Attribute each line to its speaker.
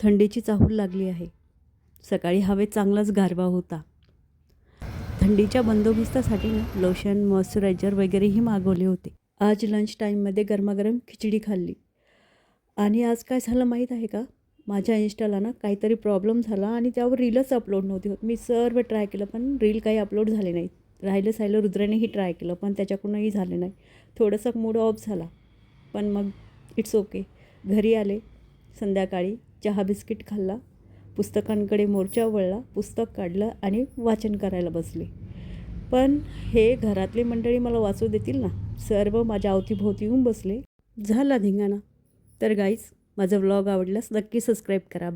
Speaker 1: थंडीची चाहूल लागली आहे. सकाळी हवेत चांगलाच गारवा होता. थंडीच्या बंदोबस्तासाठी ना लोशन, मॉइश्चरायझर वगैरेही मागवले होते. आज लंच टाईममध्ये गरमागरम खिचडी खाल्ली. आणि आज काय झालं माहीत आहे का? माझ्या इन्स्टाला ना काहीतरी प्रॉब्लेम झाला आणि त्यावर रीलच अपलोड नव्हती होत. मी सर्व ट्राय केलं पण रील काही अपलोड झाले नाहीत. राहिलं रुद्रानेही ट्राय केलं पण त्याच्याकडूनही झालं नाही. थोडंसं मूड ऑफ झाला. पण मग इट्स ओके. घरी आले, संध्याकाळी चहा बिस्किट खाल्ला, पुस्तकांकडे मोर्चा वळला, पुस्तक काढलं आणि वाचन करायला बसले. पण हे घरातली मंडळी मला वाचू देतील ना? सर्व माझ्या अवतीभोवती येऊन बसले. झाला धिंगाणा. तर गाईज, माझा व्लॉग आवडल्यास नक्की सबस्क्राईब करा.